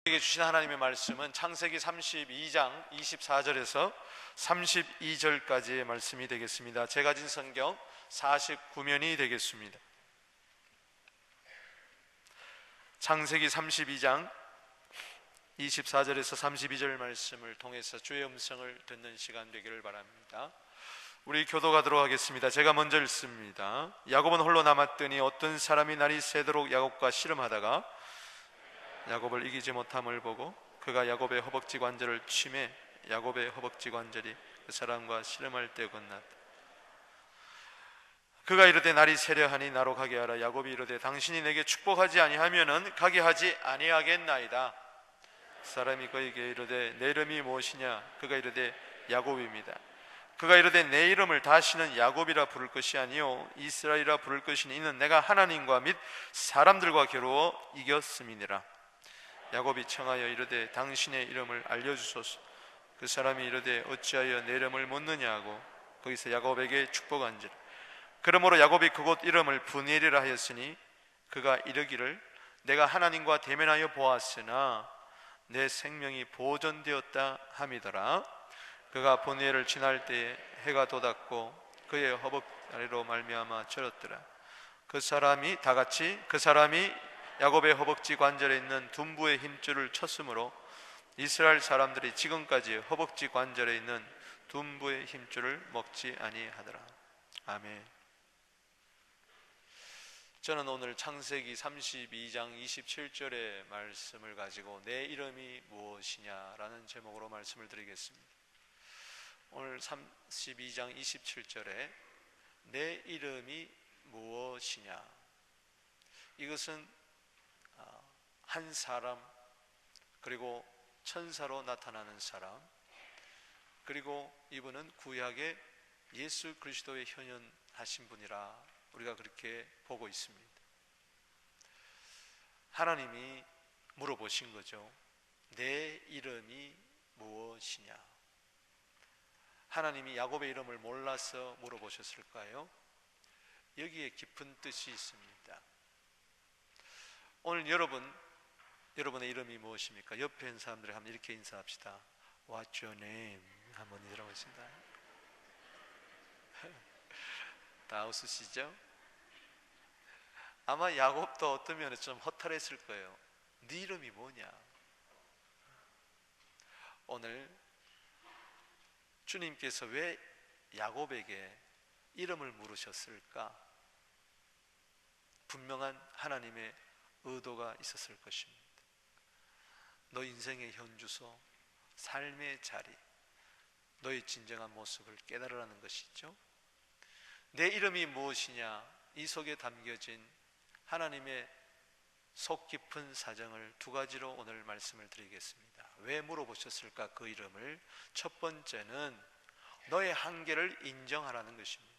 우리에게 주신 하나님의 말씀은 창세기 32장 24절에서 32절까지의 말씀이 되겠습니다. 제가 가진 성경 49면이 되겠습니다. 창세기 32장 24절에서 32절 말씀을 통해서 주의 음성을 듣는 시간 되기를 바랍니다. 우리 교도가도록 하겠습니다. 제가 먼저 읽습니다. 야곱은 홀로 남았더니 어떤 사람이 날이 새도록 야곱과 씨름하다가 야곱을 이기지 못함을 보고 그가 야곱의 허벅지 관절을 치매 야곱의 허벅지 관절이 그 사람과 씨름할 때 건났다. 그가 이르되 날이 새려하니 나로 가게 하라. 야곱이 이르되 당신이 내게 축복하지 아니하면은 가게 하지 아니하겠나이다. 그 사람이 그에게 이르되 내 이름이 무엇이냐? 그가 이르되 야곱입니다. 그가 이르되 내 이름을 다시는 야곱이라 부를 것이 아니요 이스라엘이라 부를 것이니 이는 내가 하나님과 및 사람들과 겨루어 이겼음이니라. 야곱이 청하여 이르되 당신의 이름을 알려주소서. 그 사람이 이르되 어찌하여 내 이름을 묻느냐 고 거기서 야곱에게 축복한지라. 그러므로 야곱이 그곳 이름을 브니엘이라 하였으니 그가 이르기를 내가 하나님과 대면하여 보았으나 내 생명이 보존되었다 함이더라. 그가 브니엘을 지날 때에 해가 돋았고 그의 허벅 아래로 말미암아 절었더라. 그 사람이 야곱의 허벅지 관절에 있는 둔부의 힘줄을 쳤으므로 이스라엘 사람들이 지금까지 허벅지 관절에 있는 둔부의 힘줄을 먹지 아니하더라. 아멘. 저는 오늘 창세기 32장 27절의 말씀을 가지고 내 이름이 무엇이냐라는 제목으로 말씀을 드리겠습니다. 오늘 32장 27절에 내 이름이 무엇이냐, 이것은 한 사람, 그리고 천사로 나타나는 사람, 그리고 이분은 구약의 예수 그리스도의 현현하신 분이라 우리가 그렇게 보고 있습니다. 하나님이 물어보신 거죠. 내 이름이 무엇이냐? 하나님이 야곱의 이름을 몰라서 물어보셨을까요? 여기에 깊은 뜻이 있습니다. 오늘 여러분의 이름이 무엇입니까? 옆에 있는 사람들이 한번 이렇게 인사합시다. What's your name? 한번 들어보겠습니다. 다 웃으시죠? 아마 야곱도 어떤 면에 좀 허탈했을 거예요. 네 이름이 뭐냐? 오늘 주님께서 왜 야곱에게 이름을 물으셨을까? 분명한 하나님의 의도가 있었을 것입니다. 너 인생의 현주소, 삶의 자리, 너의 진정한 모습을 깨달으라는 것이죠. 내 이름이 무엇이냐? 이 속에 담겨진 하나님의 속 깊은 사정을 두 가지로 오늘 말씀을 드리겠습니다. 왜 물어보셨을까? 그 이름을. 첫 번째는 너의 한계를 인정하라는 것입니다.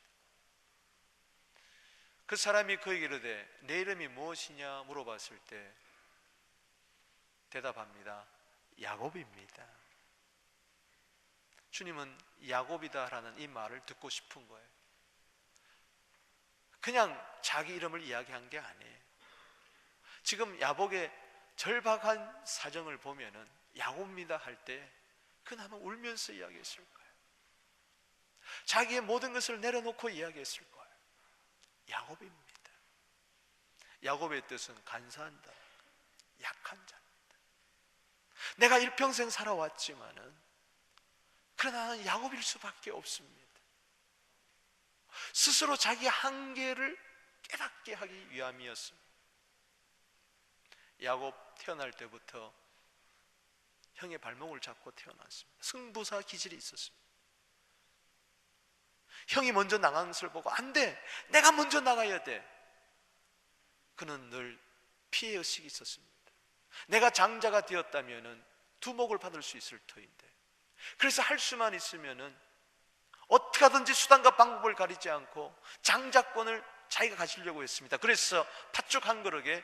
그 사람이 그에게 이르되 내 이름이 무엇이냐 물어봤을 때 대답합니다. 야곱입니다. 주님은 야곱이다라는 이 말을 듣고 싶은 거예요. 그냥 자기 이름을 이야기한 게 아니에요. 지금 야곱의 절박한 사정을 보면은 야곱입니다 할 때 그는 아마 울면서 이야기했을 거예요. 자기의 모든 것을 내려놓고 이야기했을 거예요. 야곱입니다. 야곱의 뜻은 간사한다, 약한 자입니다. 내가 일평생 살아왔지만은 그러나 나는 야곱일 수밖에 없습니다. 스스로 자기 한계를 깨닫게 하기 위함이었습니다. 야곱 태어날 때부터 형의 발목을 잡고 태어났습니다. 승부사 기질이 있었습니다. 형이 먼저 나가는 것을 보고 안 돼, 내가 먼저 나가야 돼. 그는 늘 피해의식이 있었습니다. 내가 장자가 되었다면 두목을 받을 수 있을 터인데, 그래서 할 수만 있으면 어떻게 하든지 수단과 방법을 가리지 않고 장자권을 자기가 가지려고 했습니다. 그래서 팥죽 한 그릇에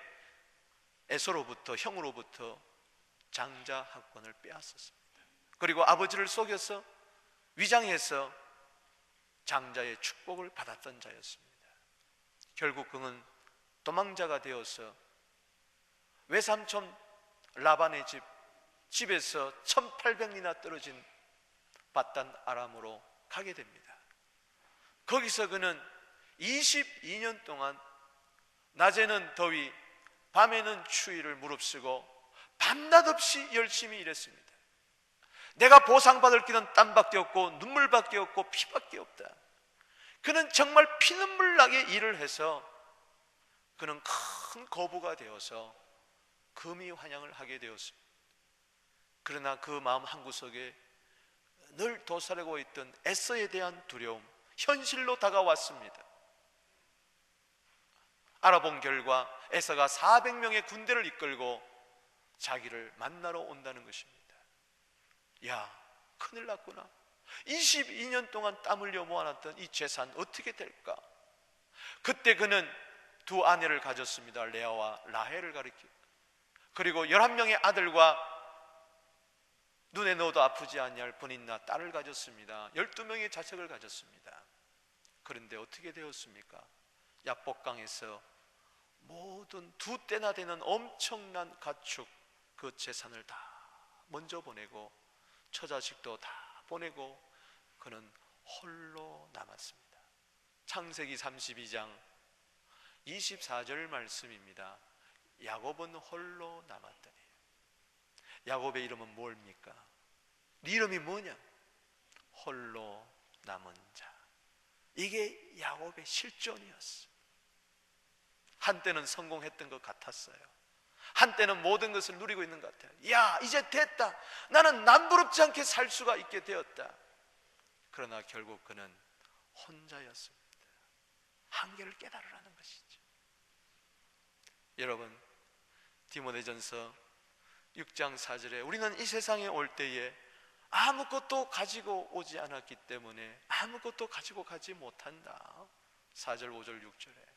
에서로부터, 형으로부터 장자학권을 빼앗았습니다. 그리고 아버지를 속여서 위장해서 장자의 축복을 받았던 자였습니다. 결국 그는 도망자가 되어서 외삼촌 라반의 집에서 1800리나 떨어진 바단 아람으로 가게 됩니다. 거기서 그는 22년 동안 낮에는 더위, 밤에는 추위를 무릅쓰고 밤낮 없이 열심히 일했습니다. 내가 보상받을 길은 땀밖에 없고 눈물밖에 없고 피밖에 없다. 그는 정말 피눈물 나게 일을 해서 그는 큰 거부가 되어서 금이 환영을 하게 되었습니다. 그러나 그 마음 한구석에 늘 도사리고 있던 에서에 대한 두려움, 현실로 다가왔습니다. 알아본 결과 에서가 400명의 군대를 이끌고 자기를 만나러 온다는 것입니다. 야, 큰일 났구나. 22년 동안 땀 흘려 모아놨던 이 재산 어떻게 될까? 그때 그는 두 아내를 가졌습니다. 레아와 라헬을 가리키고, 그리고 11명의 아들과 눈에 넣어도 아프지 아니할 본인나 딸을 가졌습니다. 12명의 자식을 가졌습니다. 그런데 어떻게 되었습니까? 야복강에서 모든 두 때나 되는 엄청난 가축, 그 재산을 다 먼저 보내고 처자식도 다 보내고 그는 홀로 남았습니다. 창세기 32장 24절 말씀입니다. 야곱은 홀로 남았더니. 야곱의 이름은 뭡니까? 네 이름이 뭐냐? 홀로 남은 자. 이게 야곱의 실존이었어. 한때는 성공했던 것 같았어요. 한때는 모든 것을 누리고 있는 것 같아요. 야, 이제 됐다. 나는 남부럽지 않게 살 수가 있게 되었다. 그러나 결국 그는 혼자였습니다. 한계를 깨달으라는 것이죠. 여러분, 디모데전서 6장 4절에 우리는 이 세상에 올 때에 아무것도 가지고 오지 않았기 때문에 아무것도 가지고 가지 못한다. 4절, 5절, 6절에.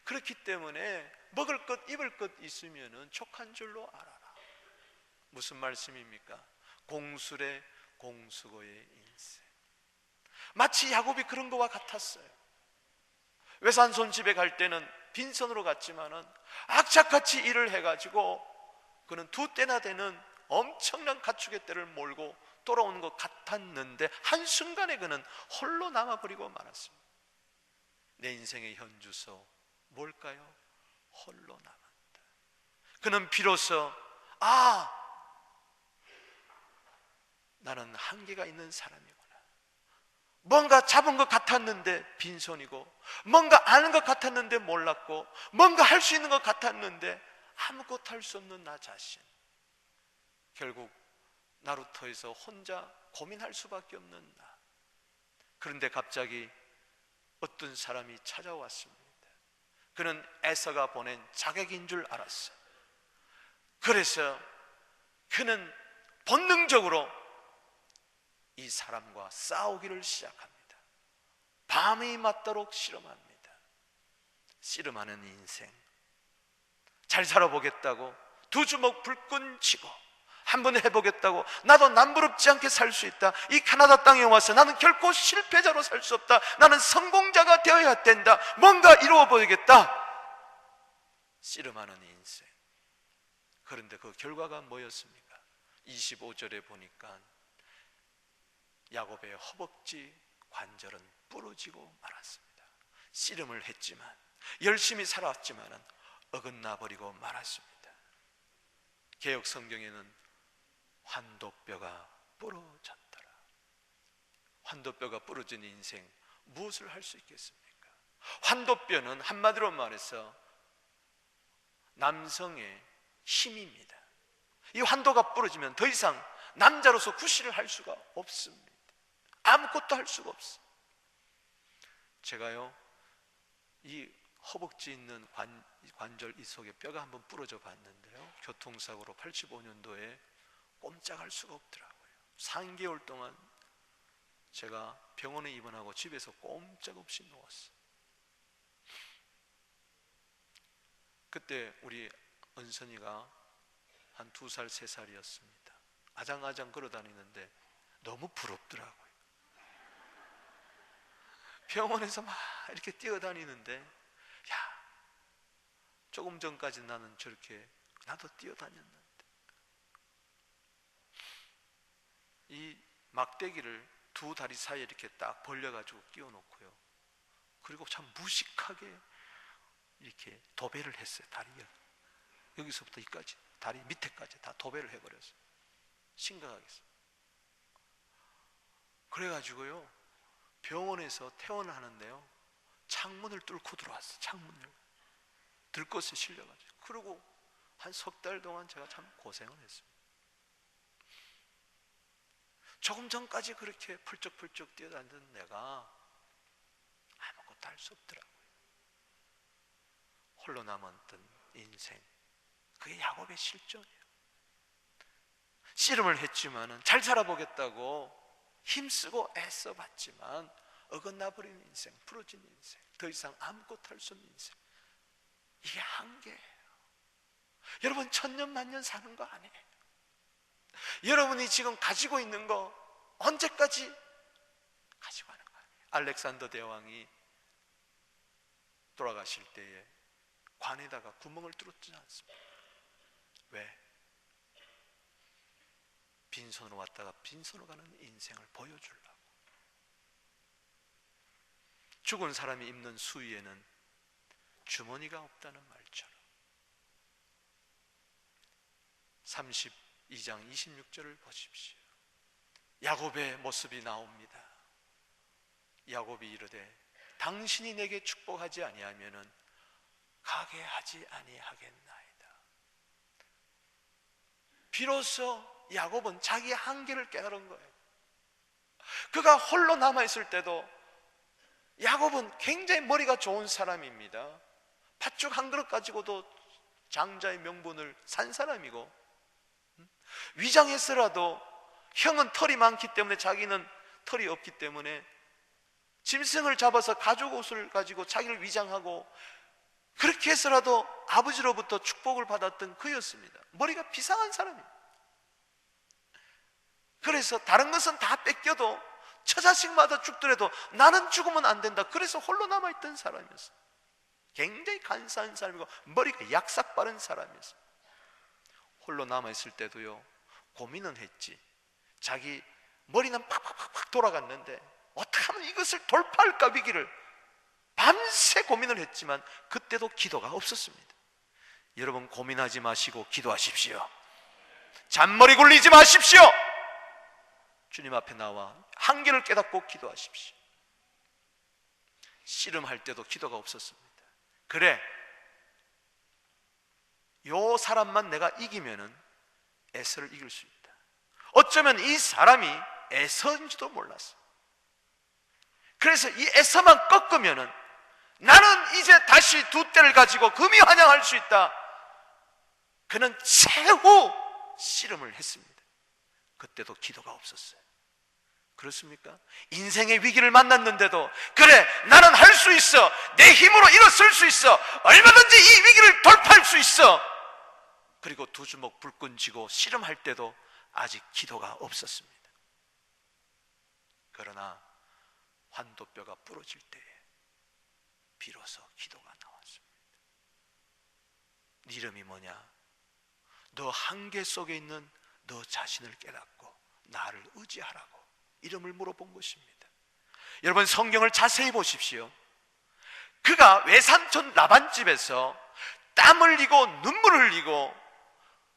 그렇기 때문에 먹을 것, 입을 것 있으면 족한 줄로 알아라. 무슨 말씀입니까? 공술의 공수고의 인생. 마치 야곱이 그런 것과 같았어요. 외산손 집에 갈 때는 빈손으로 갔지만은 악착같이 일을 해가지고 그는 두 때나 되는 엄청난 가축의 떼를 몰고 돌아오는 것 같았는데 한순간에 그는 홀로 남아버리고 말았습니다. 내 인생의 현주소 뭘까요? 홀로 남았다. 그는 비로소 나는 한계가 있는 사람이구나. 뭔가 잡은 것 같았는데 빈손이고, 뭔가 아는 것 같았는데 몰랐고, 뭔가 할 수 있는 것 같았는데 아무것도 할 수 없는 나 자신. 결국 나루터에서 혼자 고민할 수밖에 없는 나. 그런데 갑자기 어떤 사람이 찾아왔습니다. 그는 에서가 보낸 자객인 줄 알았어요. 그래서 그는 본능적으로 이 사람과 싸우기를 시작합니다. 밤이 맞도록 씨름합니다. 씨름하는 인생. 잘 살아보겠다고 두 주먹 불끈 쥐고 한번 해보겠다고, 나도 남부럽지 않게 살 수 있다. 이 캐나다 땅에 와서 나는 결코 실패자로 살 수 없다. 나는 성공자가 되어야 된다. 뭔가 이루어 보이겠다. 씨름하는 인생. 그런데 그 결과가 뭐였습니까? 25절에 보니까 야곱의 허벅지 관절은 부러지고 말았습니다. 씨름을 했지만, 열심히 살았지만 어긋나 버리고 말았습니다. 개역 성경에는 환도뼈가 부러졌더라. 환도뼈가 부러진 인생, 무엇을 할 수 있겠습니까? 환도뼈는 한마디로 말해서 남성의 힘입니다. 이 환도가 부러지면 더 이상 남자로서 구실을 할 수가 없습니다. 아무것도 할 수가 없어. 제가요, 이 허벅지 있는 관절 이 속에 뼈가 한번 부러져 봤는데요, 교통사고로 85년도에 꼼짝할 수가 없더라고요. 3개월 동안 제가 병원에 입원하고 집에서 꼼짝없이 누웠어요. 그때 우리 은선이가 한 2살, 3살이었습니다. 아장아장 걸어다니는데 너무 부럽더라고요. 병원에서 막 이렇게 뛰어다니는데, 야, 조금 전까지 나는 저렇게 나도 뛰어다녔는데 이 막대기를 두 다리 사이에 이렇게 딱 벌려가지고 끼워 놓고요, 그리고 참 무식하게 이렇게 도배를 했어요. 다리 여기서부터 여기까지, 다리 밑에까지 다 도배를 해버렸어요. 심각하게 했어요. 그래가지고요, 병원에서 퇴원을 하는데요, 창문을 뚫고 들어왔어요. 창문을 들것에 실려가지고. 그리고 한 석 달 동안 제가 참 고생을 했습니다. 조금 전까지 그렇게 펄쩍펄쩍 뛰어다니던 내가 아무것도 할 수 없더라고요. 홀로 남았던 인생, 그게 야곱의 실정이에요. 씨름을 했지만은 잘 살아보겠다고 힘쓰고 애써봤지만 어긋나버린 인생, 부러진 인생, 더 이상 아무것도 할 수 없는 인생, 이게 한계예요. 여러분, 천년만년 사는 거 아니에요. 여러분이 지금 가지고 있는 거 언제까지 가지고 가는 거 아니에요. 알렉산더 대왕이 돌아가실 때에 관에다가 구멍을 뚫었지 않습니까? 왜? 빈손으로 왔다가 빈손으로 가는 인생을 보여주려고. 죽은 사람이 입는 수의에는 주머니가 없다는 말처럼 32장 26절을 보십시오. 야곱의 모습이 나옵니다. 야곱이 이르되 당신이 내게 축복하지 아니하면은 가게 하지 아니하겠나이다. 비로소 야곱은 자기의 한계를 깨달은 거예요. 그가 홀로 남아있을 때도 야곱은 굉장히 머리가 좋은 사람입니다. 팥죽 한 그릇 가지고도 장자의 명분을 산 사람이고, 위장했으라도 형은 털이 많기 때문에 자기는 털이 없기 때문에 짐승을 잡아서 가죽 옷을 가지고 자기를 위장하고, 그렇게 해서라도 아버지로부터 축복을 받았던 그였습니다. 머리가 비상한 사람입니다. 그래서 다른 것은 다 뺏겨도 처자식마다 죽더라도 나는 죽으면 안 된다. 그래서 홀로 남아있던 사람이었어요. 굉장히 간사한 사람이고 머리가 약삭 빠른 사람이었어요. 홀로 남아있을 때도요, 고민은 했지. 자기 머리는 팍팍팍 돌아갔는데 어떻게 하면 이것을 돌파할까, 위기를 밤새 고민을 했지만 그때도 기도가 없었습니다. 여러분, 고민하지 마시고 기도하십시오. 잔머리 굴리지 마십시오. 주님 앞에 나와 한계를 깨닫고 기도하십시오. 씨름할 때도 기도가 없었습니다. 그래, 요 사람만 내가 이기면은 에서를 이길 수 있다. 어쩌면 이 사람이 에서인지도 몰랐어. 그래서 이 에서만 꺾으면은 나는 이제 다시 두 떼를 가지고 금이 환영할 수 있다. 그는 최후 씨름을 했습니다. 그때도 기도가 없었어요. 그렇습니까? 인생의 위기를 만났는데도 그래, 나는 할 수 있어, 내 힘으로 일어설 수 있어, 얼마든지 이 위기를 돌파할 수 있어. 그리고 두 주먹 불끈 쥐고 씨름할 때도 아직 기도가 없었습니다. 그러나 환도뼈가 부러질 때에 비로소 기도가 나왔습니다. 네 이름이 뭐냐? 너 한계 속에 있는 너 자신을 깨닫고 나를 의지하라고 이름을 물어본 것입니다. 여러분, 성경을 자세히 보십시오. 그가 외삼촌 라반 집에서 땀 흘리고 눈물 흘리고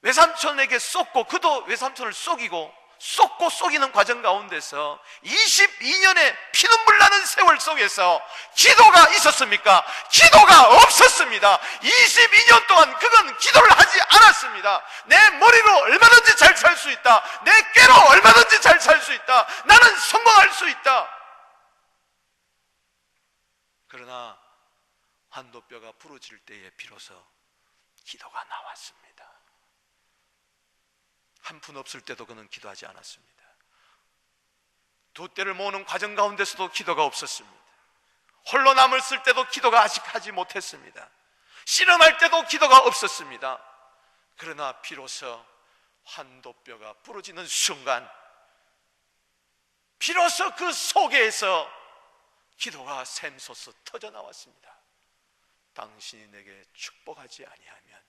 외삼촌에게 쏟고, 그도 외삼촌을 속이고 쏟고 속이는 과정 가운데서 22년의 피눈물 나는 세월 속에서 기도가 있었습니까? 기도가 없었습니다. 22년 동안 그건 기도를 하지 않았습니다. 내 머리로 얼마든지 잘 살 수 있다, 내 꾀로 얼마든지 잘 살 수 있다, 나는 성공할 수 있다. 그러나 환도뼈가 부러질 때에 비로소 기도가 나왔습니다. 한 푼 없을 때도 그는 기도하지 않았습니다. 두 떼를 모으는 과정 가운데서도 기도가 없었습니다. 홀로 남았을 때도 기도가 아직 하지 못했습니다. 씨름할 때도 기도가 없었습니다. 그러나 비로소 환도뼈가 부러지는 순간, 비로소 그 속에서 기도가 샘솟아 터져 나왔습니다. 당신이 내게 축복하지 아니하면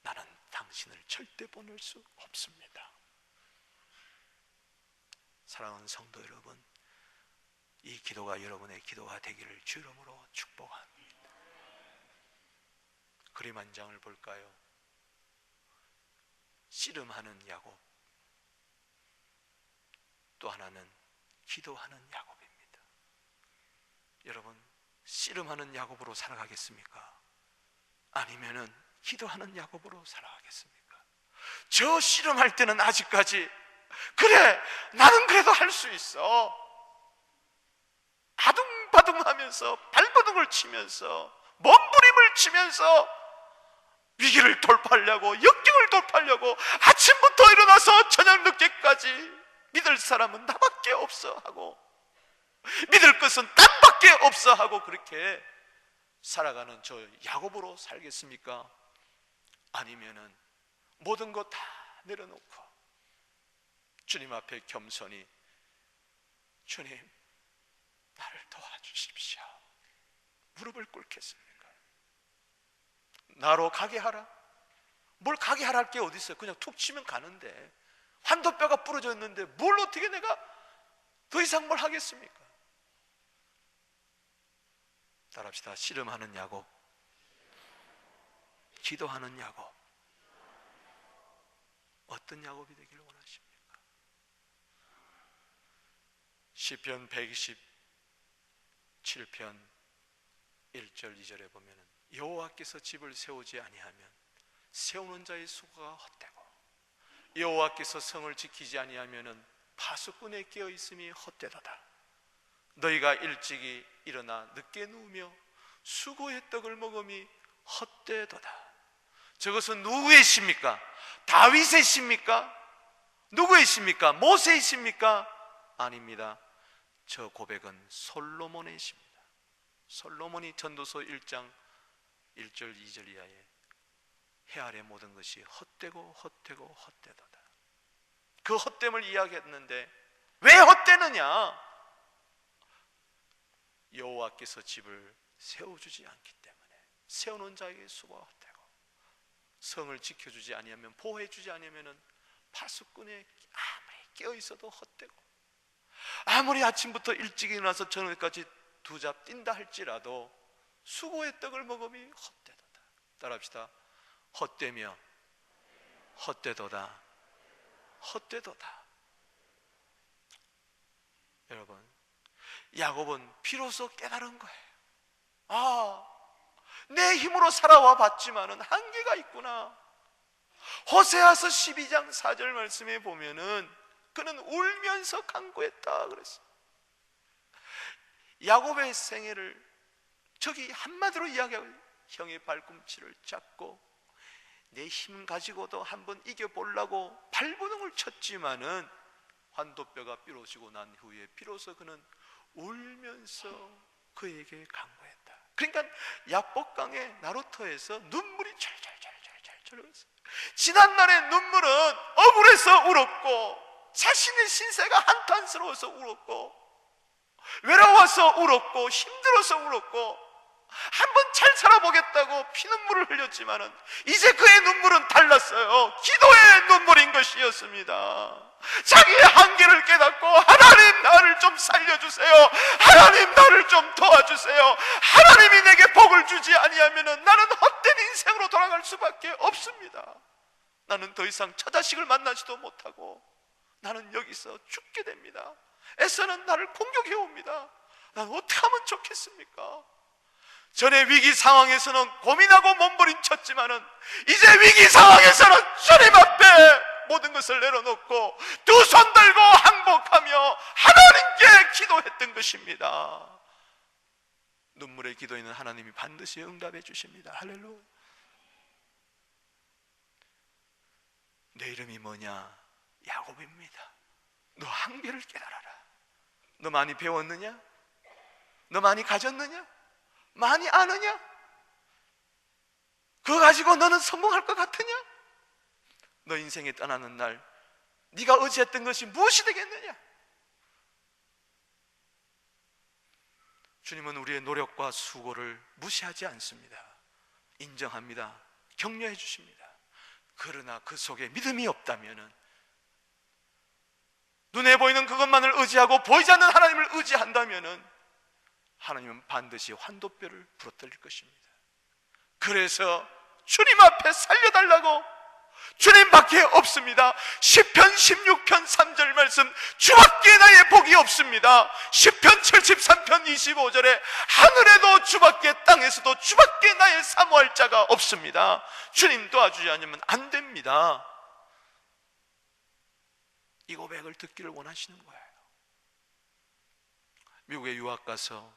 나는 당신을 절대 보낼 수 없습니다. 사랑하는 성도 여러분, 이 기도가 여러분의 기도가 되기를 주 이름으로 축복합니다. 그림 한 장을 볼까요? 씨름하는 야곱, 또 하나는 기도하는 야곱입니다. 여러분, 씨름하는 야곱으로 살아가겠습니까? 아니면은 기도하는 야곱으로 살아가겠습니까? 저 씨름할 때는 아직까지 그래, 나는 그래도 할 수 있어, 아둥바둥하면서 발버둥을 치면서 몸부림을 치면서 위기를 돌파하려고, 역경을 돌파하려고 아침부터 일어나서 저녁 늦게까지 믿을 사람은 나밖에 없어 하고, 믿을 것은 땅밖에 없어 하고, 그렇게 살아가는 저 야곱으로 살겠습니까? 아니면은 모든 것 다 내려놓고 주님 앞에 겸손히, 주님 나를 도와주십시오, 무릎을 꿇겠습니까? 나로 가게 하라. 뭘 가게 하라 할 게 어디 있어요? 그냥 툭 치면 가는데, 환도뼈가 부러져 있는데 뭘 어떻게 내가 더 이상 뭘 하겠습니까? 따라합시다. 씨름하는 야곱, 기도하는 야곱. 어떤 야곱이 되기를 원하십니까? 시편 127편 1절 2절에 보면은 여호와께서 집을 세우지 아니하면 세우는 자의 수고가 헛되고, 여호와께서 성을 지키지 아니하면은 파수꾼에 끼어 있음이 헛되도다. 너희가 일찍이 일어나 늦게 누우며 수고의 떡을 먹음이 헛되도다. 저것은 누구의 시입니까? 다윗의 시입니까? 누구의 시입니까? 모세의 시입니까? 아닙니다. 저 고백은 솔로몬의 시입니다. 솔로몬이 전도서 1장 1절 2절 이하에 해 아래 모든 것이 헛되고 헛되고 헛되도다. 그 헛됨을 이야기했는데 왜 헛되느냐? 여호와께서 집을 세워주지 않기 때문에, 세우는 자에게 수고가 헛되고, 성을 지켜주지 아니하면, 보호해주지 아니하면 파수꾼에 아무리 깨어있어도 헛되고, 아무리 아침부터 일찍 일어나서 저녁까지 두 잡 뛴다 할지라도 수고의 떡을 먹음이 헛되도다. 따라합시다. 헛되며 헛되도다. 헛되도다. 여러분, 야곱은 비로소 깨달은 거예요. 아, 내 힘으로 살아와 봤지만은 한계가 있구나. 호세아서 12장 4절 말씀에 보면은 그는 울면서 간구했다 그랬어요. 야곱의 생애를 저기 한마디로 이야기하고, 형의 발꿈치를 잡고 내 힘 가지고도 한번 이겨보려고 발버둥을 쳤지만은 환도뼈가 삐로지고 난 후에 비로소 그는 울면서 그에게 간구했다. 그러니까 야복강의 나루터에서 눈물이 철철철철철 흘렀어요. 지난날의 눈물은 억울해서 울었고, 자신의 신세가 한탄스러워서 울었고, 외로워서 울었고, 힘들어서 울었고, 한번 잘 살아보겠다고 피눈물을 흘렸지만은 이제 그의 눈물은 달랐어요. 기도의 눈물인 것이었습니다. 자기의 한계를 깨닫고, 하나님 나를 좀 살려주세요, 하나님 나를 좀 도와주세요, 하나님이 내게 복을 주지 아니하면 나는 헛된 인생으로 돌아갈 수밖에 없습니다. 나는 더 이상 처자식을 만나지도 못하고 나는 여기서 죽게 됩니다. 에서는 나를 공격해 옵니다. 난 어떻게 하면 좋겠습니까? 전에 위기 상황에서는 고민하고 몸부림쳤지만은 이제 위기 상황에서는 주님 앞에 모든 것을 내려놓고 두 손 들고 항복하며 하나님께 기도했던 것입니다. 눈물의 기도에는 하나님이 반드시 응답해 주십니다. 할렐루야. 내 이름이 뭐냐? 야곱입니다. 너 한계를 깨달아라. 너 많이 배웠느냐? 너 많이 가졌느냐? 많이 아느냐? 그거 가지고 너는 성공할 것 같으냐? 너 인생에 떠나는 날 네가 의지했던 것이 무엇이 되겠느냐? 주님은 우리의 노력과 수고를 무시하지 않습니다. 인정합니다. 격려해 주십니다. 그러나 그 속에 믿음이 없다면은 눈에 보이는 그것만을 의지하고 보이지 않는 하나님을 의지한다면은 하나님은 반드시 환도뼈를 부러뜨릴 것입니다. 그래서 주님 앞에 살려달라고, 주님밖에 없습니다. 시편 16편 3절 말씀, 주밖에 나의 복이 없습니다. 시편 73편 25절에 하늘에도 주밖에 땅에서도 주밖에 나의 사모할 자가 없습니다. 주님 도와주지 않으면 안 됩니다. 이 고백을 듣기를 원하시는 거예요. 미국에 유학 가서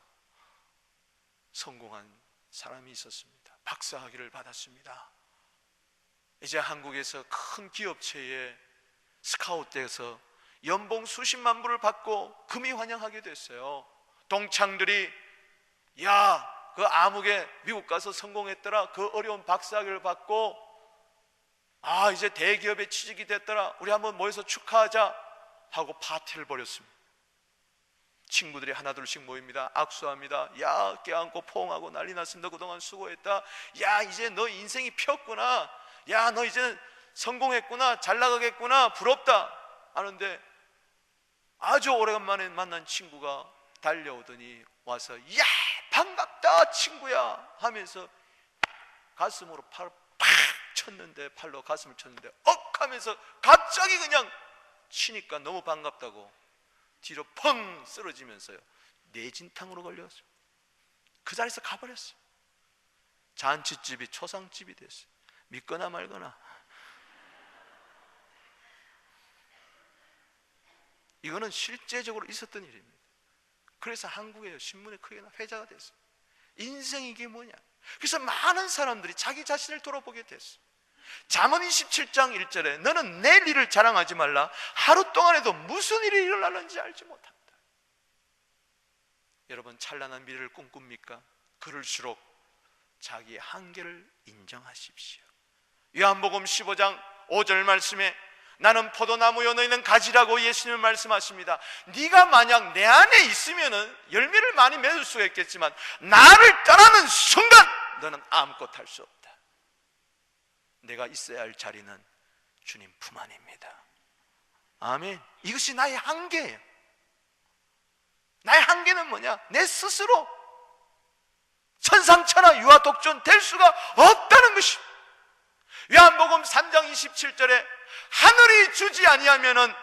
성공한 사람이 있었습니다. 박사학위를 받았습니다. 이제 한국에서 큰 기업체에 스카웃돼서 연봉 수십만 불을 받고 금이 환영하게 됐어요. 동창들이 야, 그 아무개 미국 가서 성공했더라, 그 어려운 박사학위를 받고 이제 대기업에 취직이 됐더라, 우리 한번 모여서 축하하자 하고 파티를 벌였습니다. 친구들이 하나둘씩 모입니다. 악수합니다. 야, 껴안고 포옹하고 난리 났습니다. 그동안 수고했다. 야, 이제 너 인생이 폈구나. 야, 너 이제 성공했구나. 잘 나가겠구나. 부럽다 하는데 아주 오래간만에 만난 친구가 달려오더니 와서 야, 반갑다 친구야 하면서 가슴으로 팔을 팍 쳤는데, 팔로 가슴을 쳤는데 억 하면서 갑자기 그냥 치니까 너무 반갑다고 뒤로 펑 쓰러지면서요, 뇌진탕으로 걸렸어요. 그 자리에서 가버렸어요. 잔치집이 초상집이 됐어요. 믿거나 말거나. 이거는 실제적으로 있었던 일입니다. 그래서 한국의 신문에 크게 회자가 됐어요. 인생이 이게 뭐냐. 그래서 많은 사람들이 자기 자신을 돌아보게 됐어요. 잠언 27장 1절에 너는 내 일을 자랑하지 말라. 하루 동안에도 무슨 일이 일어나는지 알지 못한다. 여러분, 찬란한 미래를 꿈꿉니까? 그럴수록 자기의 한계를 인정하십시오. 요한복음 15장 5절 말씀에 나는 포도나무요 너희는 가지라고 예수님은 말씀하십니다. 네가 만약 내 안에 있으면은 열매를 많이 맺을 수가 있겠지만 나를 떠나는 순간 너는 아무것도 할 수 없다. 내가 있어야 할 자리는 주님 품 안입니다. 아멘. 이것이 나의 한계예요. 나의 한계는 뭐냐? 내 스스로 천상천하 유아독존 될 수가 없다는 것입니다. 요한복음 3장 27절에 하늘이 주지 아니하면은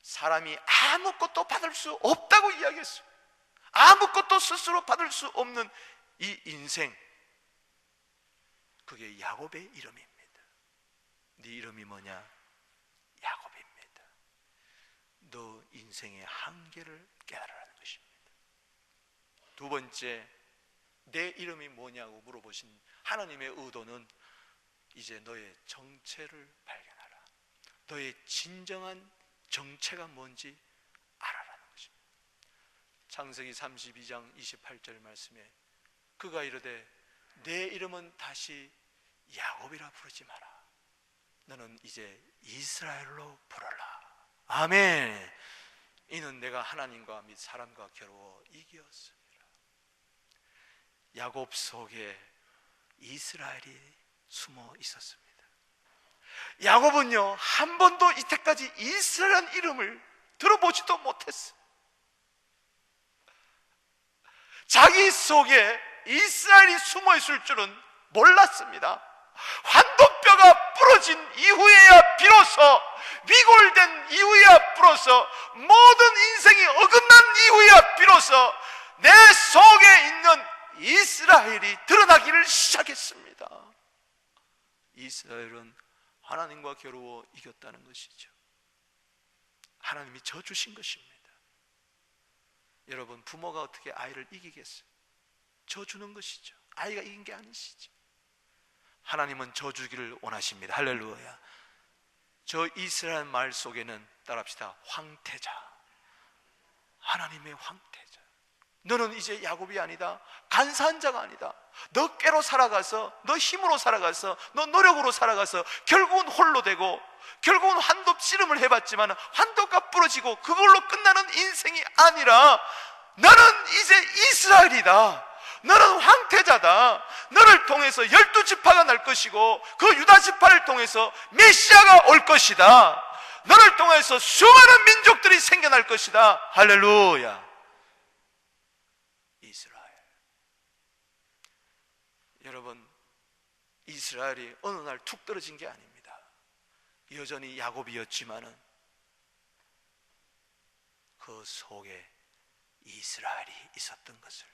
사람이 아무것도 받을 수 없다고 이야기했어요. 아무것도 스스로 받을 수 없는 이 인생, 그게 야곱의 이름입니다. 네 이름이 뭐냐? 야곱입니다. 너 인생의 한계를 깨달으라는 것입니다. 두 번째, 내 이름이 뭐냐고 물어보신 하나님의 의도는 이제 너의 정체를 발견하라. 너의 진정한 정체가 뭔지 알아라는 것입니다. 창세기 32장 28절 말씀에 그가 이르되 내 이름은 다시 야곱이라 부르지 마라. 너는 이제 이스라엘로 부르라. 아멘. 이는 내가 하나님과 및 사람과 겨루어 이기었습니다. 야곱 속에 이스라엘이 숨어 있었습니다. 야곱은요, 한 번도 이때까지 이스라엘이라는 이름을 들어보지도 못했어요. 자기 속에 이스라엘이 숨어 있을 줄은 몰랐습니다. 환도뼈가 부러진 이후에야 비로소, 위골된 이후에야 비로소, 모든 인생이 어긋난 이후에야 비로소 내 속에 있는 이스라엘이 드러나기를 시작했습니다. 이스라엘은 하나님과 겨루어 이겼다는 것이죠. 하나님이 져주신 것입니다. 여러분, 부모가 어떻게 아이를 이기겠어요? 져주는 것이죠. 아이가 이긴 게 아니시죠. 하나님은 져주기를 원하십니다. 할렐루야. 저 이스라엘 말 속에는 따라합시다. 황태자, 하나님의 황태자. 너는 이제 야곱이 아니다. 간사한 자가 아니다. 너 꾀로 살아가서, 너 힘으로 살아가서, 너 노력으로 살아가서 결국은 홀로 되고, 결국은 환도 씨름을 해봤지만 환도가 부러지고 그걸로 끝나는 인생이 아니라 너는 이제 이스라엘이다. 너는 황태자다. 너를 통해서 12지파가 날 것이고 그 유다지파를 통해서 메시아가 올 것이다. 너를 통해서 수많은 민족들이 생겨날 것이다. 할렐루야. 이스라엘. 여러분, 이스라엘이 어느 날 툭 떨어진 게 아닙니다. 여전히 야곱이었지만은 그 속에 이스라엘이 있었던 것을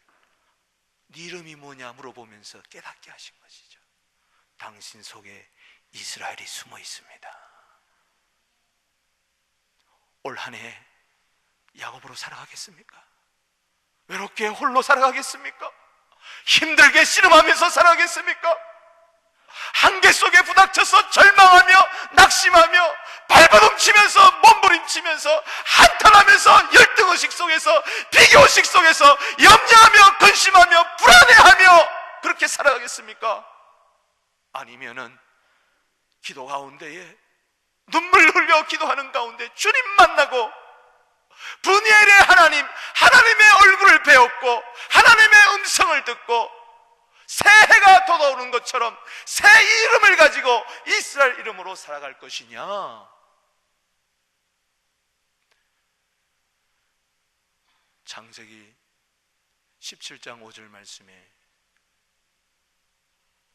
네 이름이 뭐냐 물어보면서 깨닫게 하신 것이죠. 당신 속에 이스라엘이 숨어 있습니다. 올 한 해 야곱으로 살아가겠습니까? 외롭게 홀로 살아가겠습니까? 힘들게 씨름하면서 살아가겠습니까? 한계 속에 부닥쳐서 절망하며 낙심하며 발버둥치면서 몸부림치면서 한탄하면서 열등의식 속에서 비교의식 속에서 염려하며 근심하며 불안해하며 그렇게 살아가겠습니까? 아니면은 기도 가운데에 눈물 흘려 기도하는 가운데 주님 만나고 브니엘의 하나님, 하나님의 얼굴을 배웠고 하나님의 음성을 듣고 새해가 돋아오는 것처럼 새 이름을 가지고 이스라엘 이름으로 살아갈 것이냐? 창세기 17장 5절 말씀에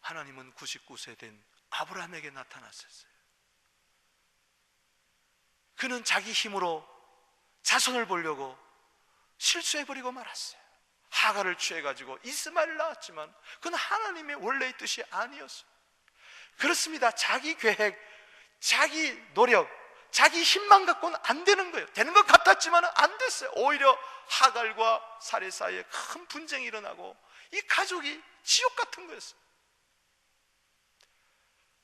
하나님은 99세 된 아브라함에게 나타났었어요. 그는 자기 힘으로 자손을 보려고 실수해버리고 말았어요. 하가를 취해가지고 이스마엘을 낳았지만 그건 하나님의 원래의 뜻이 아니었어요. 그렇습니다. 자기 계획, 자기 노력, 자기 힘만 갖고는 안 되는 거예요. 되는 것 같았지만 안 됐어요. 오히려 하갈과 사레 사이에 큰 분쟁이 일어나고 이 가족이 지옥 같은 거였어요.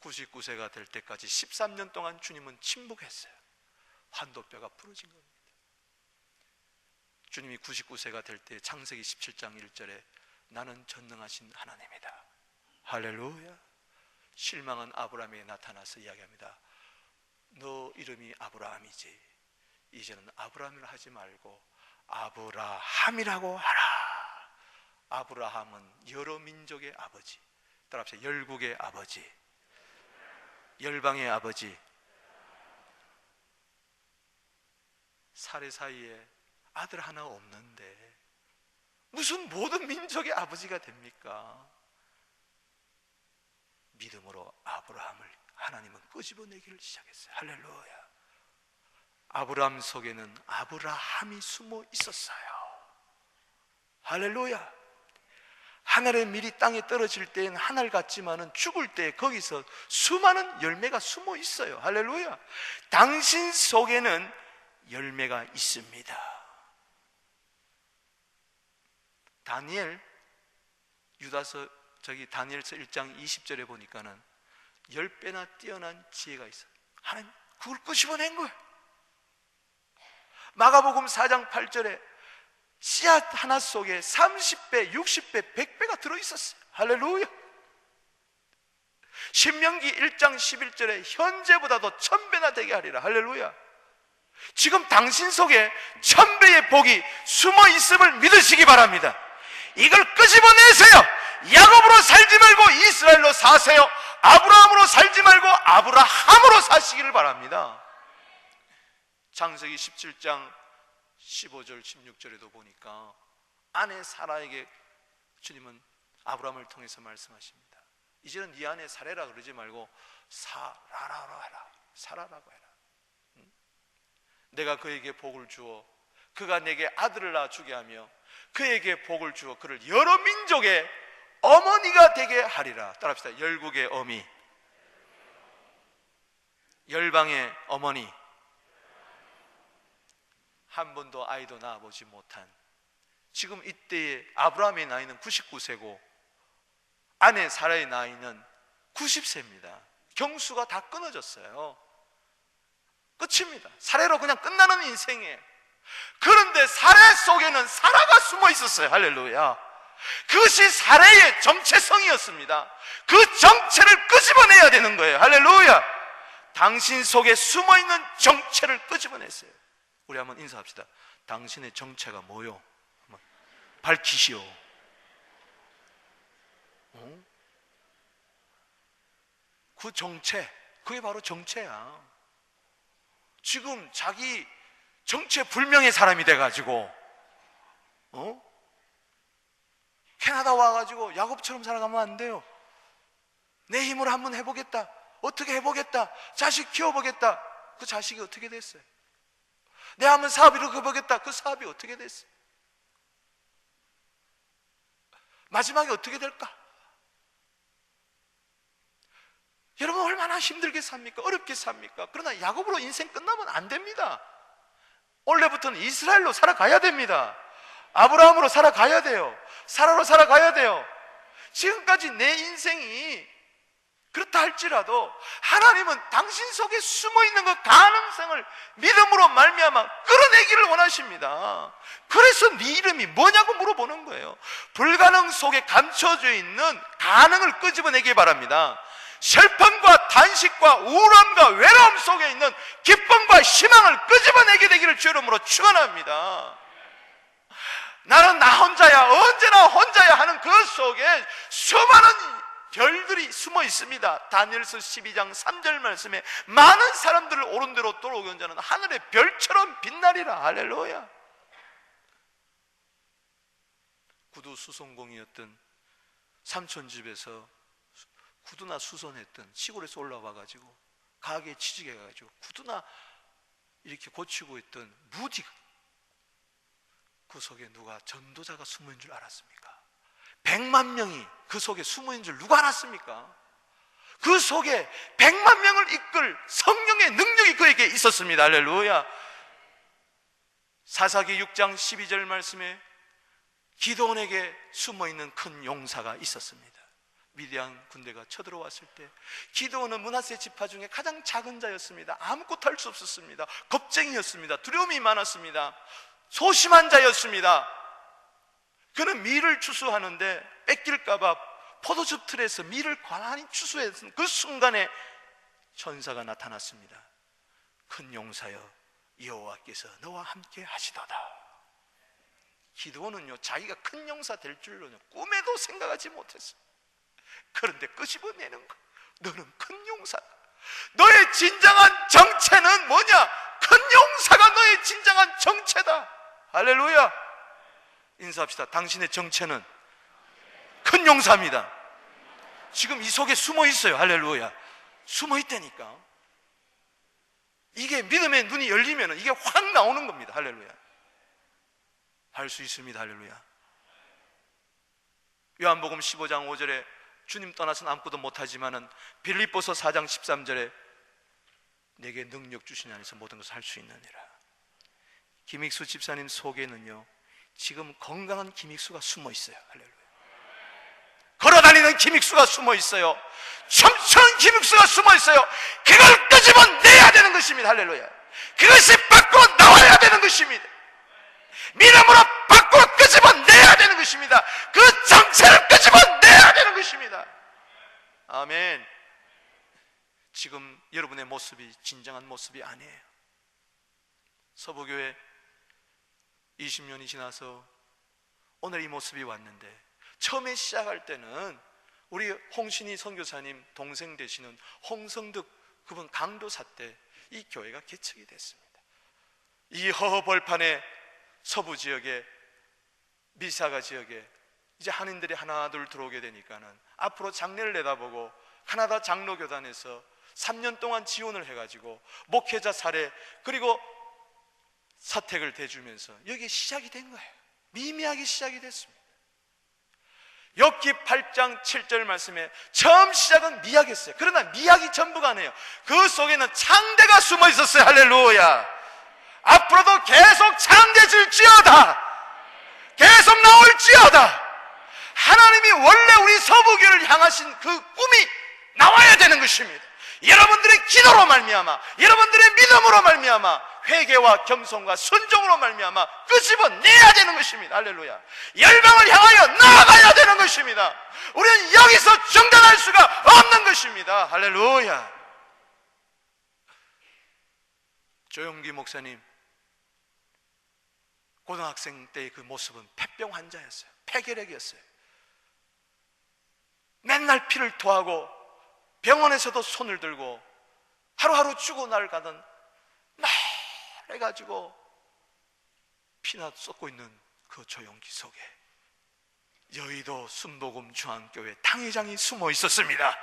99세가 될 때까지 13년 동안 주님은 침묵했어요. 환도뼈가 부러진 겁니다. 주님이 99세가 될 때 창세기 17장 1절에 나는 전능하신 하나님이다. 할렐루야. 실망한 아브라함에게 나타나서 이야기합니다. 너 이름이 아브라함이지 이제는 아브라함이라 하지 말고 아브라함이라고 하라. 아브라함은 여러 민족의 아버지, 따라합시다. 열국의 아버지, 열방의 아버지. 사례 사이에 아들 하나 없는데 무슨 모든 민족의 아버지가 됩니까? 믿음으로 아브라함을 하나님은 끄집어내기를 시작했어요. 할렐루야. 아브라함 속에는 아브라함이 숨어 있었어요. 할렐루야. 하늘의 밀이 땅에 떨어질 때엔 하늘 같지만은 죽을 때 거기서 수많은 열매가 숨어 있어요. 할렐루야. 당신 속에는 열매가 있습니다. 다니엘, 유다서 다니엘서 1장 20절에 보니까는 10배나 뛰어난 지혜가 있어요. 하나님 그걸 끄집어낸 거예요. 마가복음 4장 8절에 씨앗 하나 속에 30배, 60배, 100배가 들어있었어요. 할렐루야. 신명기 1장 11절에 현재보다도 1000배나 되게 하리라. 할렐루야. 지금 당신 속에 1000배의 복이 숨어 있음을 믿으시기 바랍니다. 이걸 끄집어내세요. 야곱으로 살지 말고 이스라엘로 사세요. 아브라함으로 살지 말고 아브라함으로 사시기를 바랍니다. 창세기 17장 15절 16절에도 보니까 아내 사라에게 주님은 아브라함을 통해서 말씀하십니다. 이제는 네 아내 사레라 그러지 말고 사라라고 해라. 사라라고 해라. 내가 그에게 복을 주어 그가 내게 아들을 낳아주게 하며 그에게 복을 주어 그를 여러 민족의 어머니가 되게 하리라. 따라합시다. 열국의 어미, 열방의 어머니. 한 번도 아이도 낳아보지 못한, 지금 이때의 아브라함의 나이는 99세고 아내 사라의 나이는 90세입니다. 경수가 다 끊어졌어요. 끝입니다. 사례로 그냥 끝나는 인생이에요. 그런데 사례 속에는 사라가 숨어 있었어요. 할렐루야. 그것이 사례의 정체성이었습니다. 그 정체를 끄집어내야 되는 거예요. 할렐루야. 당신 속에 숨어있는 정체를 끄집어냈어요. 우리 한번 인사합시다. 당신의 정체가 뭐요? 밝히시오. 그 정체, 그게 바로 정체야. 지금 자기 정체불명의 사람이 돼가지고 캐나다 와가지고 야곱처럼 살아가면 안 돼요. 내 힘으로 한번 해보겠다, 어떻게 해보겠다, 자식 키워보겠다. 그 자식이 어떻게 됐어요? 내가 한번 사업 이루어보겠다. 그 사업이 어떻게 됐어요? 마지막에 어떻게 될까? 여러분 얼마나 힘들게 삽니까? 어렵게 삽니까? 그러나 야곱으로 인생 끝나면 안 됩니다. 원래부터는 이스라엘로 살아가야 됩니다. 아브라함으로 살아가야 돼요. 사라로 살아가야 돼요. 지금까지 내 인생이 그렇다 할지라도 하나님은 당신 속에 숨어있는 그 가능성을 믿음으로 말미암아 끌어내기를 원하십니다. 그래서 네 이름이 뭐냐고 물어보는 거예요. 불가능 속에 감춰져 있는 가능을 끄집어내기 바랍니다. 슬픔과 단식과 우울함과 외로움 속에 있는 기쁨과 희망을 끄집어내게 되기를 주 이름으로 축원합니다. 나는 나 혼자야, 언제나 혼자야 하는 그 속에 수많은 별들이 숨어 있습니다. 다니엘서 12장 3절 말씀에 많은 사람들을 옳은 대로 돌아오게 하는 자는 하늘의 별처럼 빛나리라. 할렐루야. 구두 수선공이었던 삼촌 집에서 구두나 수선했던 시골에서 올라와가지고 가게에 취직해가지고 구두나 이렇게 고치고 있던 무디, 그 속에 누가 전도자가 숨어있는 줄 알았습니까? 100만 명이 그 속에 숨어있는 줄 누가 알았습니까? 그 속에 100만 명을 이끌 성령의 능력이 그에게 있었습니다. 할렐루야. 사사기 6장 12절 말씀에 기드온에게 숨어있는 큰 용사가 있었습니다. 미디안 군대가 쳐들어왔을 때 기드온은 므낫세 지파 중에 가장 작은 자였습니다. 아무것도 할 수 없었습니다. 겁쟁이였습니다. 두려움이 많았습니다. 소심한 자였습니다. 그는 밀을 추수하는데 뺏길까봐 포도즙 틀에서 밀을 가만히 추수했던 그 순간에 천사가 나타났습니다. 큰 용사여, 여호와께서 너와 함께 하시도다. 기드온은요, 자기가 큰 용사 될 줄로는 꿈에도 생각하지 못했어요. 그런데 끄집어내는 거, 너는 큰 용사다. 너의 진정한 정체는 뭐냐? 큰 용사가 너의 진정한 정체다. 할렐루야. 인사합시다. 당신의 정체는 큰 용사입니다. 지금 이 속에 숨어 있어요. 할렐루야. 숨어 있다니까. 이게 믿음의 눈이 열리면 이게 확 나오는 겁니다. 할렐루야. 할 수 있습니다. 할렐루야. 요한복음 15장 5절에 주님 떠나서는 아무것도 못하지만은 빌립보서 4장 13절에 내게 능력 주신 안에서 모든 것을 할 수 있느니라. 김익수 집사님 속에는요, 지금 건강한 김익수가 숨어 있어요. 할렐루야. 걸어다니는 김익수가 숨어 있어요. 춤추는 김익수가 숨어 있어요. 그걸 끄집어내야 되는 것입니다. 할렐루야. 그것이 밖으로 나와야 되는 것입니다. 믿음으로 밖으로 끄집어내야 되는 것입니다. 그 정체를 끄집어내야 되는 것입니다. 아멘. 지금 여러분의 모습이 진정한 모습이 아니에요. 서부교회 20년이 지나서 오늘 이 모습이 왔는데, 처음에 시작할 때는 우리 홍신희 선교사님 동생 되시는 홍성득 그분 강도사 때 이 교회가 개척이 됐습니다. 이 허허벌판의 서부 지역에, 미사가 지역에 이제 한인들이 하나둘 들어오게 되니까는 앞으로 장례를 내다보고 하나다 장로교단에서 3년 동안 지원을 해가지고 목회자 사례 그리고 사택을 대주면서 여기에 시작이 된 거예요. 미미하게 시작이 됐습니다. 욥기 8장 7절 말씀에 처음 시작은 미약했어요. 그러나 미약이 전부가 아니에요. 그 속에는 창대가 숨어 있었어요. 할렐루야. 앞으로도 계속 창대질지어다. 계속 나올지어다. 하나님이 원래 우리 서부교를 향하신 그 꿈이 나와야 되는 것입니다. 여러분들의 기도로 말미암아, 여러분들의 믿음으로 말미암아, 회개와 겸손과 순종으로 말미암아 끄집어내야 되는 것입니다. 할렐루야. 열방을 향하여 나아가야 되는 것입니다. 우리는 여기서 중단할 수가 없는 것입니다. 할렐루야. 조용기 목사님 고등학생 때의 그 모습은 폐병 환자였어요. 폐결핵이었어요. 맨날 피를 토하고 병원에서도 손을 들고 하루하루 죽어나가던 해가지고 피나 쏟고 있는 그 조용기 속에 여의도 순복음 중앙교회 당회장이 숨어 있었습니다.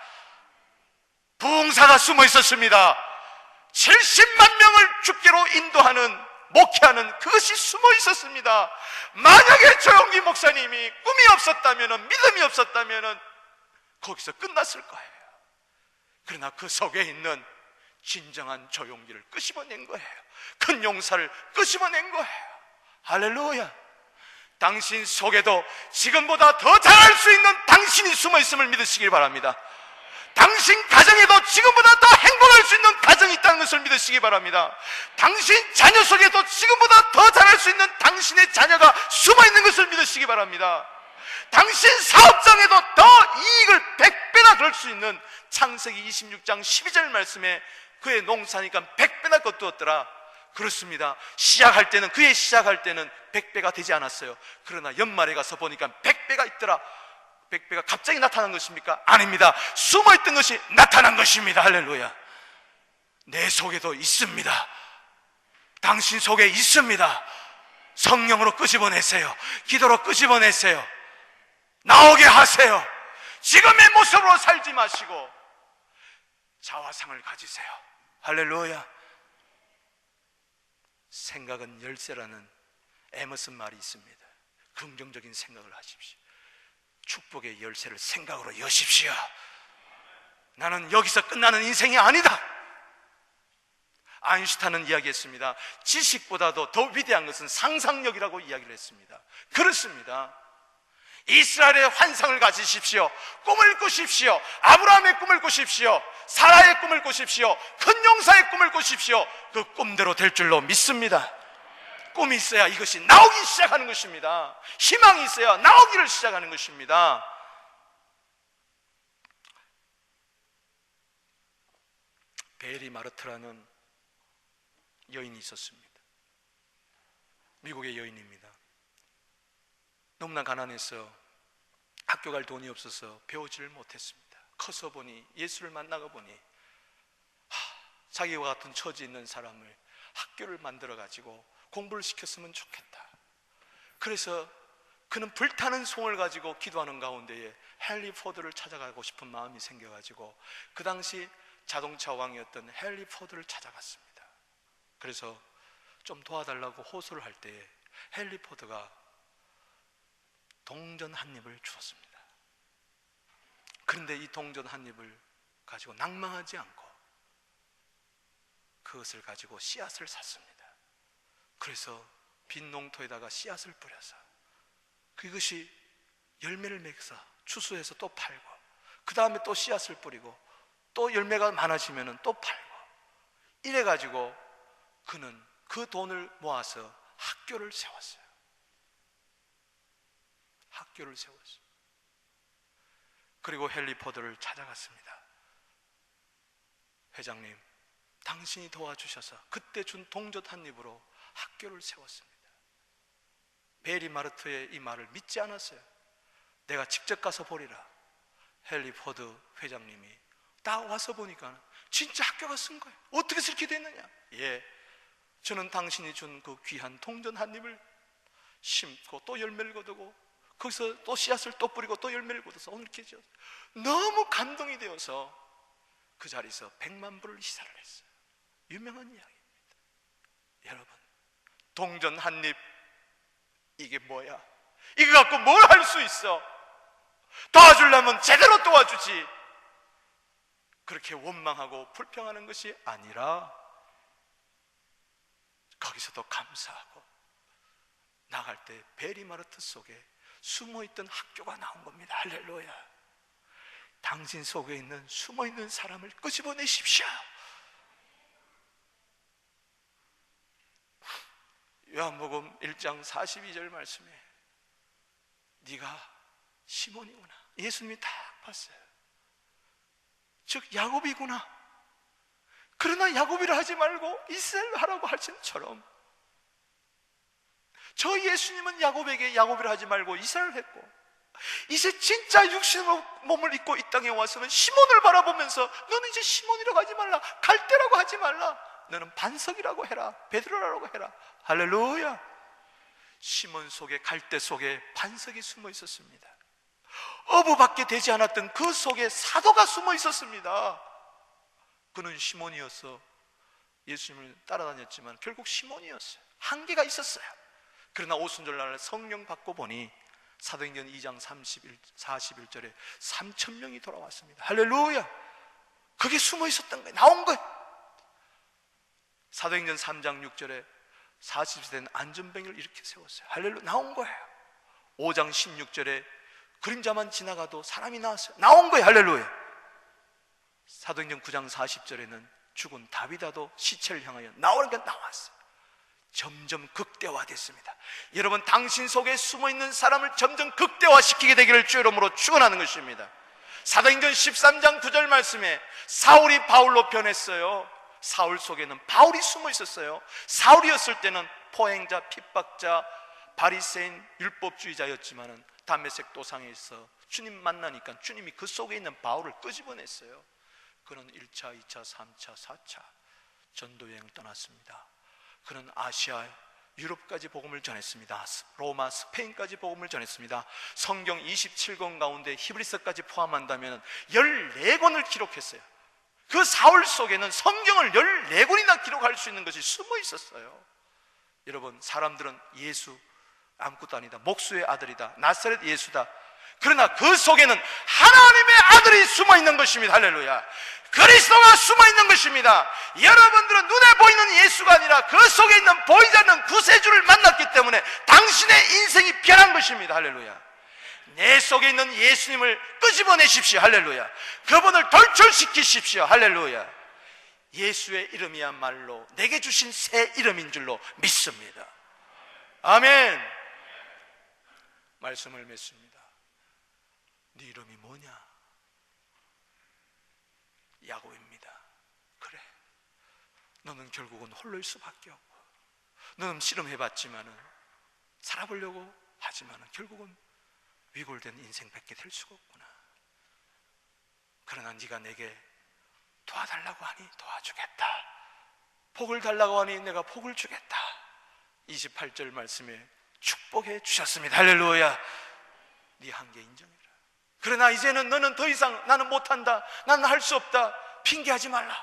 부흥사가 숨어 있었습니다. 70만 명을 주께로 인도하는, 목회하는 그것이 숨어 있었습니다. 만약에 조용기 목사님이 꿈이 없었다면, 믿음이 없었다면 거기서 끝났을 거예요. 그러나 그 속에 있는 진정한 조용기를 끄집어낸 거예요. 큰 용사를 끄집어낸 거예요. 할렐루야. 당신 속에도 지금보다 더 잘할 수 있는 당신이 숨어 있음을 믿으시길 바랍니다. 당신 가정에도 지금보다 더 행복할 수 있는 가정이 있다는 것을 믿으시기 바랍니다. 당신 자녀 속에도 지금보다 더 잘할 수 있는 당신의 자녀가 숨어 있는 것을 믿으시기 바랍니다. 당신 사업장에도 더 이익을 100배나 될 수 있는 창세기 26장 12절 말씀에 그의 농사니까 100배나 거두었더라. 그렇습니다. 시작할 때는, 그의 시작할 때는 100배가 되지 않았어요. 그러나 연말에 가서 보니까 100배가 있더라. 100배가 갑자기 나타난 것입니까? 아닙니다. 숨어있던 것이 나타난 것입니다. 할렐루야. 내 속에도 있습니다. 당신 속에 있습니다. 성령으로 끄집어내세요. 기도로 끄집어내세요. 나오게 하세요. 지금의 모습으로 살지 마시고 자화상을 가지세요. 할렐루야. 생각은 열쇠라는 에머슨 말이 있습니다. 긍정적인 생각을 하십시오. 축복의 열쇠를 생각으로 여십시오. 나는 여기서 끝나는 인생이 아니다. 아인슈타인은 이야기했습니다. 지식보다도 더 위대한 것은 상상력이라고 이야기를 했습니다. 그렇습니다. 이스라엘의 환상을 가지십시오. 꿈을 꾸십시오. 아브라함의 꿈을 꾸십시오. 사라의 꿈을 꾸십시오. 큰 용사의 꿈을 꾸십시오. 그 꿈대로 될 줄로 믿습니다. 꿈이 있어야 이것이 나오기 시작하는 것입니다. 희망이 있어야 나오기를 시작하는 것입니다. 베리 마르트라는 여인이 있었습니다. 미국의 여인입니다. 너무나 가난해서 학교 갈 돈이 없어서 배우지를 못했습니다. 커서 보니, 예수를 만나가 보니 자기와 같은 처지 있는 사람을 학교를 만들어 가지고 공부를 시켰으면 좋겠다. 그래서 그는 불타는 송을 가지고 기도하는 가운데에 헨리 포드를 찾아가고 싶은 마음이 생겨가지고 그 당시 자동차 왕이었던 헨리 포드를 찾아갔습니다. 그래서 좀 도와달라고 호소를 할 때에 헨리 포드가 동전 한 입을 주었습니다. 그런데 이 동전 한 입을 가지고 낭망하지 않고 그것을 가지고 씨앗을 샀습니다. 그래서 빈 농토에다가 씨앗을 뿌려서 그것이 열매를 맺어서 추수해서 또 팔고, 그 다음에 또 씨앗을 뿌리고, 또 열매가 많아지면 또 팔고, 이래가지고 그는 그 돈을 모아서 학교를 세웠어요. 학교를 세웠어요. 그리고 헨리 포드를 찾아갔습니다. 회장님, 당신이 도와주셔서 그때 준 동전 한 입으로 학교를 세웠습니다. 베리 마르트의 이 말을 믿지 않았어요. 내가 직접 가서 보리라. 헨리 포드 회장님이 다 와서 보니까 진짜 학교가 쓴 거예요. 어떻게 해서 이렇게 됐느냐? 예, 저는 당신이 준 그 귀한 동전 한 입을 심고 또 열매를 거두고 거기서 또 씨앗을 또 뿌리고 또 열매를 거둬서 오늘 이렇게 지었어요. 너무 감동이 되어서 그 자리에서 100만 불을 시사를 했어요. 유명한 이야기입니다. 여러분, 동전 한 입, 이게 뭐야? 이거 갖고 뭘 할 수 있어? 도와주려면 제대로 도와주지. 그렇게 원망하고 불평하는 것이 아니라 거기서도 감사하고 나갈 때 베리 마르트 속에 숨어있던 학교가 나온 겁니다. 할렐루야. 당신 속에 있는 숨어있는 사람을 끄집어내십시오. 요한복음 1장 42절 말씀에 네가 시몬이구나. 예수님이 딱 봤어요. 즉 야곱이구나. 그러나 야곱이라 하지 말고 이스라엘 하라고 하신처럼 저 예수님은 야곱에게 야곱이라 하지 말고 이스라엘 했고, 이제 진짜 육신의 몸을 입고 이 땅에 와서는 시몬을 바라보면서 너는 이제 시몬이라고 하지 말라, 갈대라고 하지 말라, 너는 반석이라고 해라, 베드로라고 해라. 할렐루야. 시몬 속에, 갈대 속에 반석이 숨어 있었습니다. 어부밖에 되지 않았던 그 속에 사도가 숨어 있었습니다. 그는 시몬이었어. 예수님을 따라다녔지만 결국 시몬이었어요. 한계가 있었어요. 그러나 오순절날 성령 받고 보니 사도행전 2장 41절에 3,000명이 돌아왔습니다. 할렐루야. 그게 숨어 있었던 거예요. 나온 거예요. 사도행전 3장 6절에 40세 된 안전병을 이렇게 세웠어요. 할렐루야. 나온 거예요. 5장 16절에 그림자만 지나가도 사람이 나왔어요. 나온 거예요. 할렐루야. 사도행전 9장 40절에는 죽은 다비다도 시체를 향하여 나오니까 나왔어요. 점점 극대화됐습니다. 여러분, 당신 속에 숨어있는 사람을 점점 극대화시키게 되기를 주 이름으로 축원하는 것입니다. 사도행전 13장 9절 말씀에 사울이 바울로 변했어요. 사울 속에는 바울이 숨어 있었어요. 사울이었을 때는 포행자, 핍박자, 바리새인, 율법주의자였지만은 다메섹 도상에 있어 주님 만나니까 주님이 그 속에 있는 바울을 끄집어냈어요. 그는 1차, 2차, 3차, 4차 전도여행을 떠났습니다. 그는 아시아, 유럽까지 복음을 전했습니다. 로마, 스페인까지 복음을 전했습니다. 성경 27권 가운데 히브리서까지 포함한다면 14권을 기록했어요. 그 사울 속에는 성경을 14권이나 기록할 수 있는 것이 숨어 있었어요. 여러분, 사람들은 예수 아무것도 아니다, 목수의 아들이다, 나사렛 예수다. 그러나 그 속에는 하나님의 아들이 숨어 있는 것입니다. 할렐루야. 그리스도가 숨어 있는 것입니다. 여러분들은 눈에 보이는 예수가 아니라 그 속에 있는 보이지 않는 구세주를 만났기 때문에 당신의 인생이 변한 것입니다. 할렐루야. 내 속에 있는 예수님을 끄집어내십시오. 할렐루야. 그분을 돌출시키십시오. 할렐루야. 예수의 이름이야말로 내게 주신 새 이름인 줄로 믿습니다. 아멘. 말씀을 맺습니다. 네 이름이 뭐냐? 야곱입니다. 그래, 너는 결국은 홀로일 수밖에 없고, 너는 실험해봤지만은 살아보려고 하지만은 결국은 위골된 인생밖에 될 수가 없구나. 그러나 네가 내게 도와달라고 하니 도와주겠다, 복을 달라고 하니 내가 복을 주겠다. 28절 말씀에 축복해 주셨습니다. 할렐루야. 네 한계 인정해라. 그러나 이제는 너는 더 이상 나는 못한다, 나는 할 수 없다 핑계하지 말라.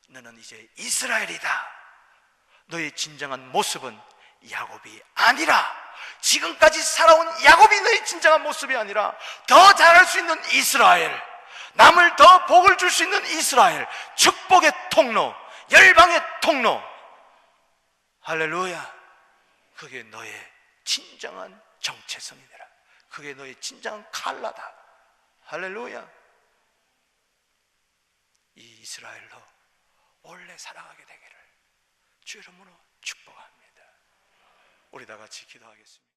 너는 이제 이스라엘이다. 너의 진정한 모습은 야곱이 아니라, 지금까지 살아온 야곱이 너의 진정한 모습이 아니라 더 잘할 수 있는 이스라엘, 남을 더 복을 줄 수 있는 이스라엘, 축복의 통로, 열방의 통로. 할렐루야. 그게 너의 진정한 정체성이 되라. 그게 너의 진정한 칼라다. 할렐루야. 이 이스라엘로 원래 살아가게 되기를 주 이름으로 축복합니다. 우리 다 같이 기도하겠습니다.